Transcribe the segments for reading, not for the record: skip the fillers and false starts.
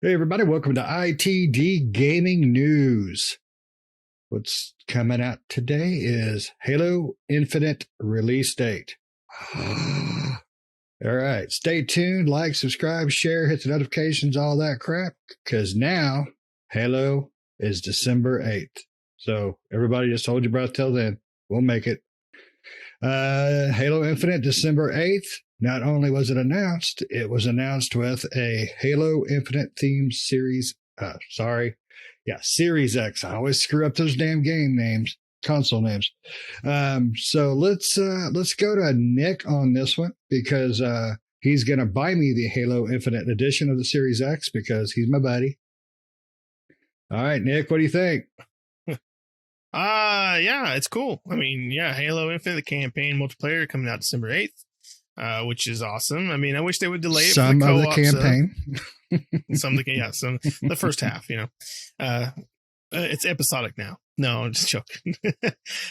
Hey, everybody, welcome to ITD Gaming News. What's coming out today is Halo Infinite release date. All right, stay tuned, like, subscribe, share, hit the notifications, all that crap, because now Halo is December 8th. So, everybody just hold your breath till then. We'll make it. Halo Infinite, December 8th. Not only was it announced with a Halo Infinite themed series. Series X. I always screw up those damn game names, console names. So let's go to Nick on this one because he's gonna buy me the Halo Infinite edition of the Series X because he's my buddy. All right, Nick, what do you think? Yeah, it's cool. I mean, yeah, Halo Infinite, the campaign multiplayer coming out December 8th, which is awesome. I mean, I wish they would delay it for the co-op. Some of the campaign. Some the first half, it's episodic now. No, I'm just joking.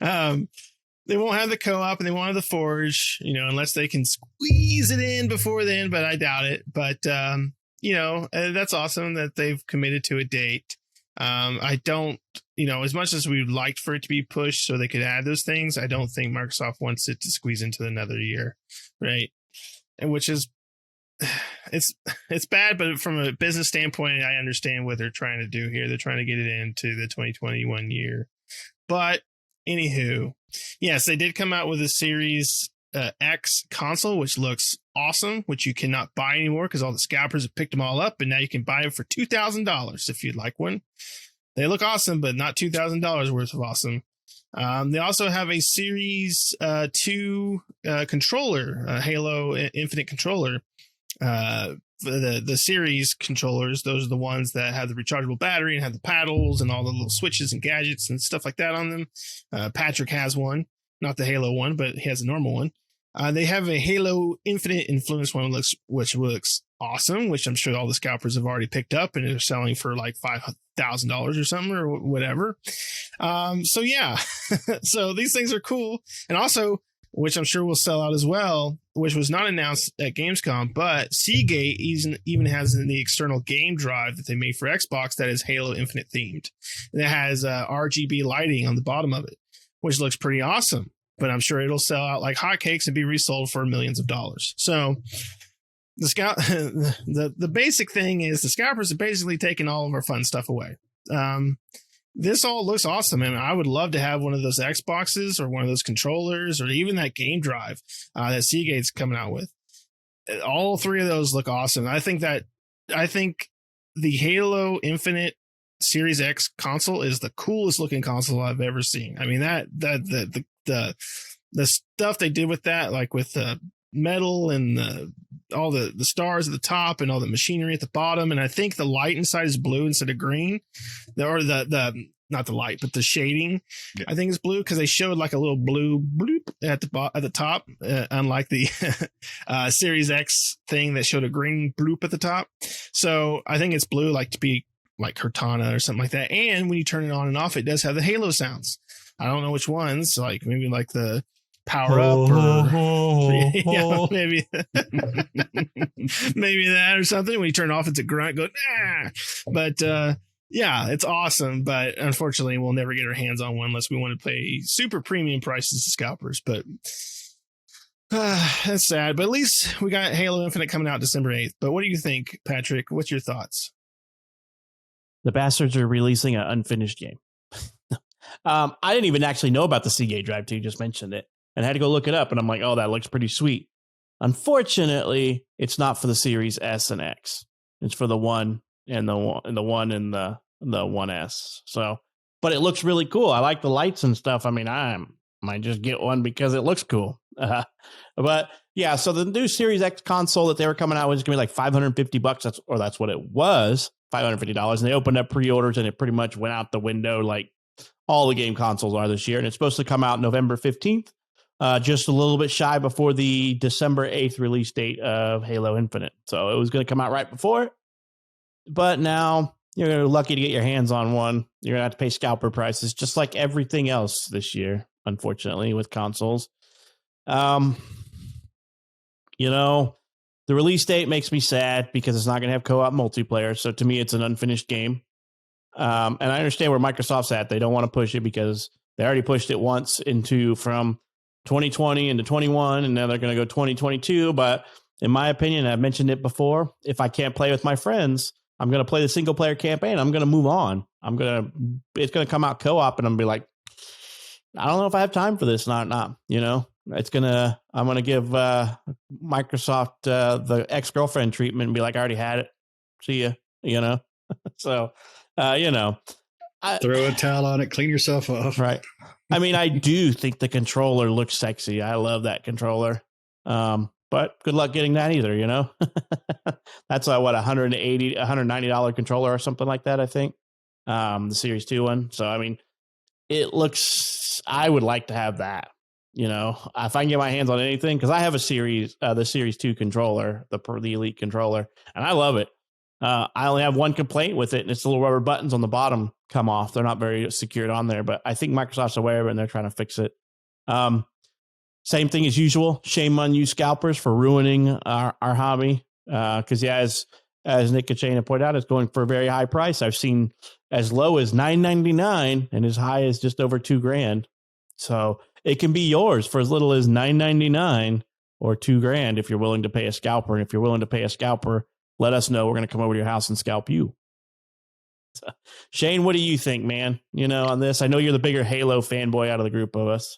They won't have the co-op and they won't have the Forge, unless they can squeeze it in before then, but I doubt it. But, that's awesome that they've committed to a date. I don't, as much as we'd liked for it to be pushed so they could add those things, I don't think Microsoft wants it to squeeze into another year, right? And which is, it's bad, but from a business standpoint, I understand what they're trying to do here. They're trying to get it into the 2021 year. But anywho, yes, they did come out with a Series X console, which looks awesome, which you cannot buy anymore because all the scalpers have picked them all up, and now you can buy them for $2,000 if you'd like one. They look awesome, but not $2,000 worth of awesome. They also have a Series 2 controller, Halo Infinite controller. The series controllers, those are the ones that have the rechargeable battery and have the paddles and all the little switches and gadgets and stuff like that on them. Patrick has one, not the Halo one, but he has a normal one. They have a Halo Infinite Influence one, which looks awesome, which I'm sure all the scalpers have already picked up and they're selling for like $5,000 or something or whatever. So yeah, so these things are cool. And also, which I'm sure will sell out as well, which was not announced at Gamescom, but Seagate even has the external game drive that they made for Xbox that is Halo Infinite themed. And it has RGB lighting on the bottom of it, which looks pretty awesome. But I'm sure it'll sell out like hotcakes and be resold for millions of dollars. So the basic thing is the scalpers are basically taking all of our fun stuff away. This all looks awesome, and I would love to have one of those Xboxes or one of those controllers or even that game drive that Seagate's coming out with. All three of those look awesome. I think the Halo Infinite Series X console is the coolest looking console I've ever seen. I mean, the stuff they did with that, like with the metal and all the stars at the top and all the machinery at the bottom, and I think the light inside is blue instead of green, or the not the light but the shading. Yeah. I think it's blue because they showed like a little blue bloop at the top, unlike the Series X thing that showed a green bloop at the top. So I think it's blue, like to be like Cortana or something like that. And when you turn it on and off, it does have the Halo sounds. I don't know which ones, like maybe like the power up or maybe maybe that or something. When you turn it off, it's a grunt going, ah. But yeah, it's awesome. But unfortunately, we'll never get our hands on one unless we want to pay super premium prices to scalpers. But that's sad. But at least we got Halo Infinite coming out December 8th. But what do you think, Patrick? What's your thoughts? The bastards are releasing an unfinished game. I didn't even actually know about the Seagate drive till you just mentioned it, and I had to go look it up. And I'm like, oh, that looks pretty sweet. Unfortunately, it's not for the Series S and X. It's for the one and the 1S. So, but it looks really cool. I like the lights and stuff. I mean, I might just get one because it looks cool. But yeah, so the new Series X console that they were coming out with is gonna be like $550. That's what it was, $550. And they opened up pre-orders and it pretty much went out the window like all the game consoles are this year. And it's supposed to come out November 15th, just a little bit shy before the December 8th release date of Halo Infinite. So it was going to come out right before it. But now you're lucky to get your hands on one. You're going to have to pay scalper prices, just like everything else this year, unfortunately, with consoles. The release date makes me sad because it's not going to have co-op multiplayer. So to me, it's an unfinished game. And I understand where Microsoft's at. They don't want to push it because they already pushed it once from 2020 into 21, and now they're going to go 2022. But in my opinion, I've mentioned it before, if I can't play with my friends, I'm going to play the single player campaign. I'm going to move on. It's going to come out co-op, and I'm going to be like, I don't know if I have time for this. Not, I'm going to give Microsoft the ex-girlfriend treatment and be like, I already had it. See ya, So, throw a towel on it, clean yourself off. Right. I mean, I do think the controller looks sexy. I love that controller. But good luck getting that either, That's $190 controller or something like that, I think. The Series 2 one. So, I mean, I would like to have that, if I can get my hands on anything, because I have the Series 2 controller, the Elite controller, and I love it. I only have one complaint with it, and it's the little rubber buttons on the bottom come off. They're not very secured on there, but I think Microsoft's aware of it, and they're trying to fix it. Same thing as usual. Shame on you scalpers for ruining our hobby. Because as Nick Kachana pointed out, it's going for a very high price. I've seen as low as $9.99 and as high as just over $2,000. So it can be yours for as little as $9.99 or $2,000 if you're willing to pay a scalper. And if you're willing to pay a scalper, let us know. We're going to come over to your house and scalp you. So, Shane, what do you think, man? On this, I know you're the bigger Halo fanboy out of the group of us.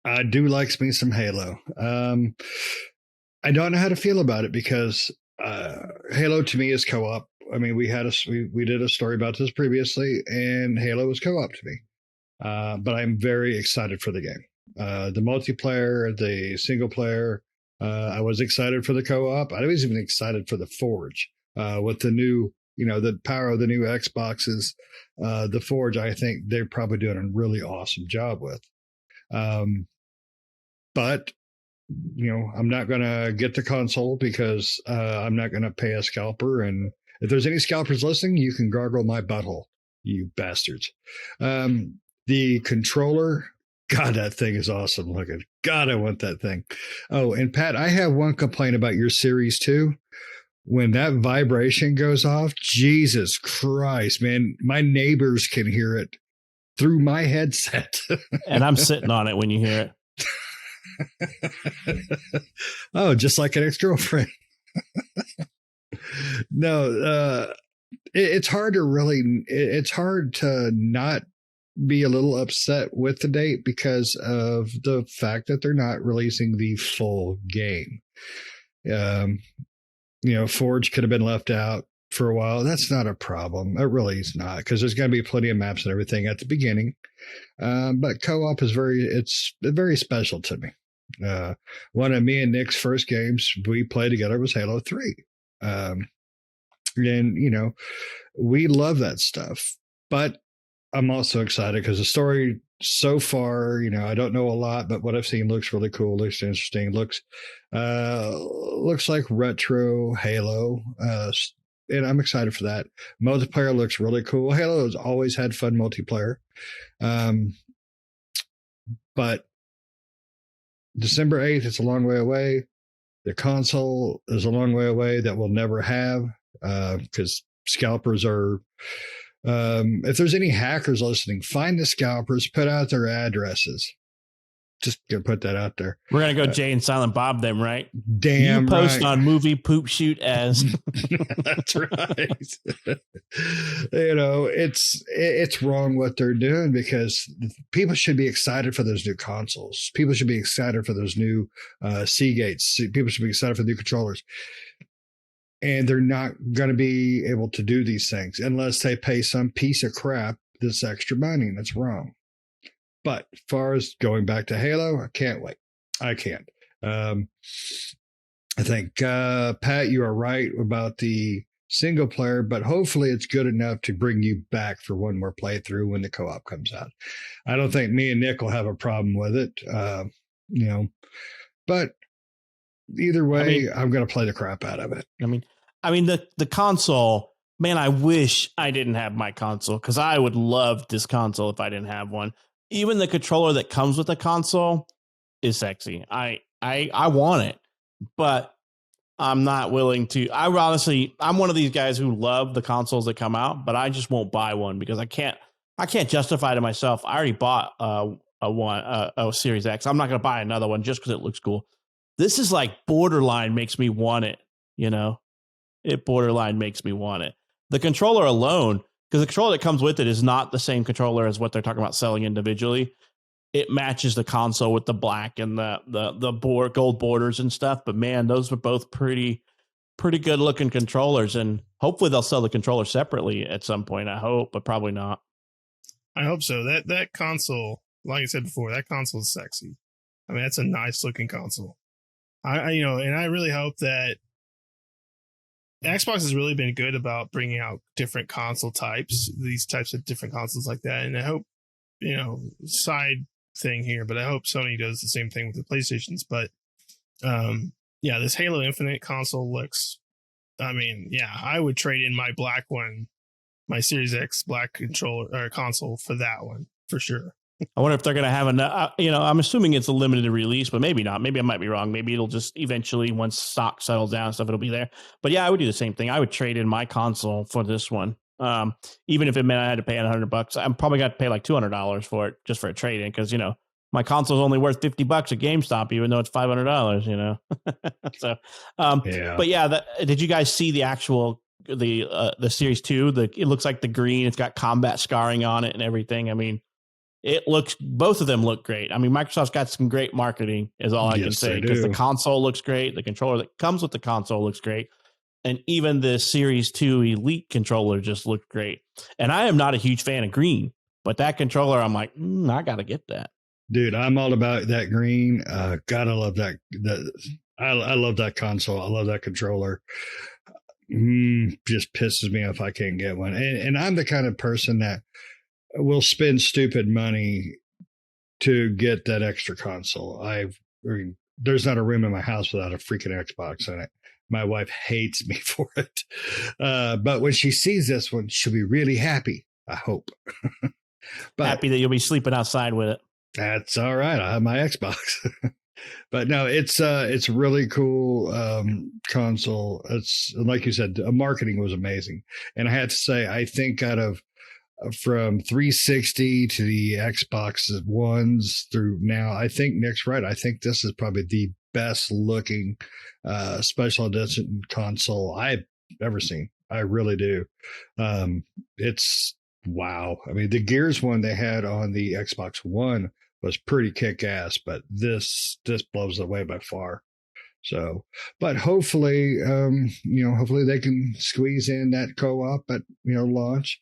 I do like me some Halo. I don't know how to feel about it because Halo to me is co-op. I mean, we did a story about this previously, and Halo is co-op to me. But I'm very excited for the game. The multiplayer, the single player. I was excited for the co-op. I was even excited for the Forge with the new, the power of the new Xboxes. The Forge, I think they're probably doing a really awesome job with. But I'm not going to get the console because I'm not going to pay a scalper. And if there's any scalpers listening, you can gargle my butthole, you bastards. The controller, God, that thing is awesome looking. God, I want that thing. Oh, and Pat, I have one complaint about your Series 2. When that vibration goes off, Jesus Christ, man, my neighbors can hear it through my headset. And I'm sitting on it when you hear it. Oh, just like an ex-girlfriend. No, it's hard to not be a little upset with the date because of the fact that they're not releasing the full game. Forge could have been left out for a while. That's not a problem. It really is not, because there's going to be plenty of maps and everything at the beginning. But co-op is very special to me. One of me and Nick's first games we played together was Halo 3. And, we love that stuff. But I'm also excited because the story so far, I don't know a lot, but what I've seen looks really cool, looks interesting, looks like retro Halo. And I'm excited for that. Multiplayer looks really cool. Halo has always had fun multiplayer. But December 8th, it's a long way away. The console is a long way away that we'll never have because scalpers are... if there's any hackers listening, find the scalpers, put out their addresses. Just gonna put that out there. We're gonna go Jay and Silent Bob them, right? Damn, you post right. on movie poop shoot as. That's right. It's wrong what they're doing because people should be excited for those new consoles. People should be excited for those new Seagates. People should be excited for the new controllers. And they're not going to be able to do these things unless they pay some piece of crap this extra money. And that's wrong. But as far as going back to Halo, I can't wait. I can't. I think, Pat, you are right about the single player, but hopefully it's good enough to bring you back for one more playthrough when the co-op comes out. I don't think me and Nick will have a problem with it, but either way, I'm going to play the crap out of it. I mean, the console, man, I wish I didn't have my console because I would love this console if I didn't have one. Even the controller that comes with the console is sexy. I want it, but I'm not willing to. I'm one of these guys who love the consoles that come out, but I just won't buy one because I can't justify to myself. I already bought a Series X. I'm not going to buy another one just because it looks cool. This is like borderline makes me want it. You know, it borderline makes me want it. The controller alone, because the controller that comes with it is not the same controller as what they're talking about selling individually. It matches the console with the black and the gold borders and stuff. But man, those were both pretty good looking controllers, and hopefully they'll sell the controller separately at some point. I hope, but probably not. I hope so. That console, like I said before, that console is sexy. I mean, that's a nice looking console. And I really hope that Xbox has really been good about bringing out different console types, these types of different consoles like that. And I hope, side thing here, but I hope Sony does the same thing with the PlayStations. But this Halo Infinite console looks, I would trade in my black one, my Series X black controller or console for that one for sure. I wonder if they're going to have enough. I'm assuming it's a limited release, but maybe not. Maybe I might be wrong. Maybe it'll just eventually, once stock settles down and stuff, it'll be there. But yeah, I would do the same thing. I would trade in my console for this one. Even if it meant I had to pay $100, I'm probably got to pay like $200 for it just for a trade in because my console's only worth $50 at GameStop, even though it's $500. So, yeah. But yeah, did you guys see the actual the Series 2? It looks like the green. It's got combat scarring on it and everything. I mean, both of them look great. I mean, Microsoft's got some great marketing, is all I can say, because the console looks great. The controller that comes with the console looks great. And even the Series 2 Elite controller just looked great. And I am not a huge fan of green, but that controller, I'm like, I got to get that. Dude, I'm all about that green. God, I love that. I love that console. I love that controller. Just pisses me off I can't get one. And I'm the kind of person that will spend stupid money to get that extra console. There's not a room in my house without a freaking Xbox in it. My wife hates me for it. But when she sees this one, she'll be really happy, I hope. But happy that you'll be sleeping outside with it. That's all right. I have my Xbox. But no, it's really cool console. It's like you said, the marketing was amazing. And I had to say, I think from 360 to the Xbox Ones through now, I think Nick's right. I think this is probably the best looking special edition console I've ever seen. I really do. It's wow. I mean, the Gears one they had on the Xbox One was pretty kick-ass, but this blows away by far. So, but hopefully, hopefully they can squeeze in that co-op at launch.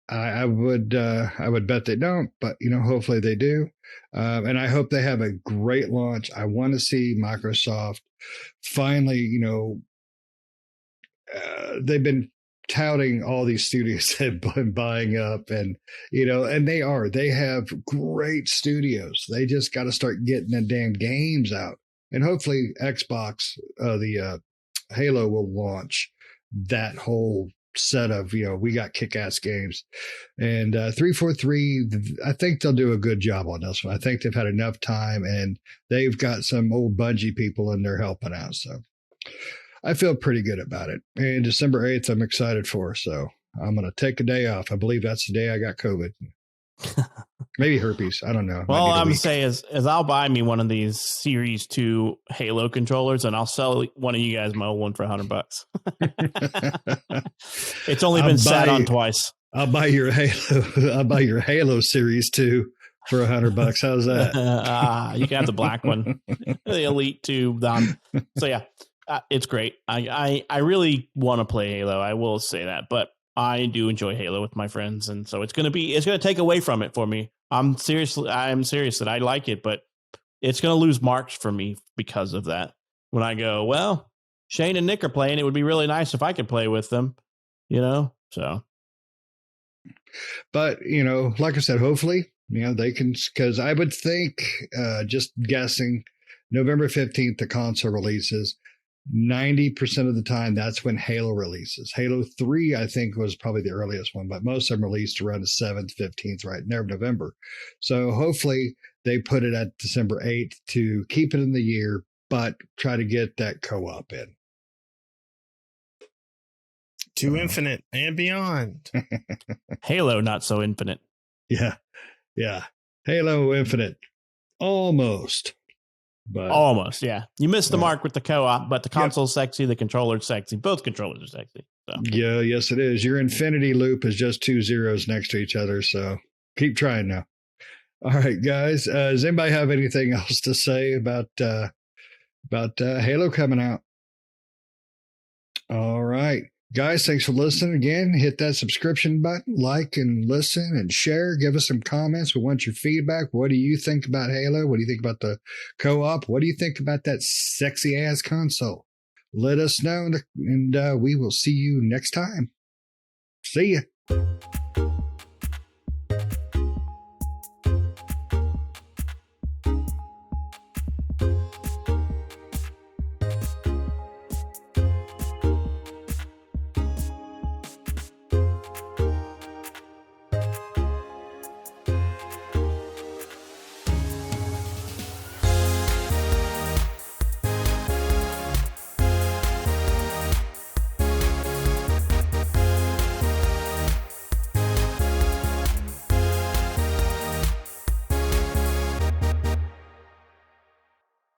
I would bet they don't, but hopefully they do. And I hope they have a great launch. I want to see Microsoft finally, they've been touting all these studios they've been buying up, and they have great studios. They just got to start getting the damn games out, and hopefully Xbox, the Halo will launch that whole set of we got kick-ass games. And 343, I think they'll do a good job on this one. I think they've had enough time, and they've got some old Bungie people in there helping out, so I feel pretty good about it. And December 8th, I'm excited for. So I'm going to take a day off. I believe that's the day I got COVID. Maybe herpes. I don't know. Well, I'm going to say is I'll buy me one of these Series 2 Halo controllers, and I'll sell one of you guys my old one for $100. It's only been sat on twice. I'll buy your Halo Series 2 for $100. How's that? You can have the black one, the Elite 2. So yeah. It's great. I really want to play Halo. I will say that, but I do enjoy Halo with my friends, and so it's going to take away from it for me. I'm serious that I like it, but it's going to lose marks for me because of that. When I go, well, Shane and Nick are playing, it would be really nice if I could play with them, so. But, like I said, hopefully, they can, because I would think, just guessing, November 15th, the console releases. 90% of the time, that's when Halo releases. Halo 3, I think, was probably the earliest one, but most of them released around the 7th, 15th, right near November. So hopefully they put it at December 8th to keep it in the year, but try to get that co-op in. To infinite and beyond. Halo, not so infinite. Yeah. Halo Infinite. Almost. But Almost, yeah. You missed the mark with the co-op, but the console's sexy, the controller's sexy. Both controllers are sexy. So. Yeah, yes, it is. Your infinity loop is just 2 zeros next to each other, so keep trying now. All right, guys. Does anybody have anything else to say about Halo coming out? All right. Guys, thanks for listening again. Hit that subscription button, like and listen and share. Give us some comments. We want your feedback. What do you think about Halo? What do you think about the co-op? What do you think about that sexy ass console? Let us know, and we will see you next time. See ya.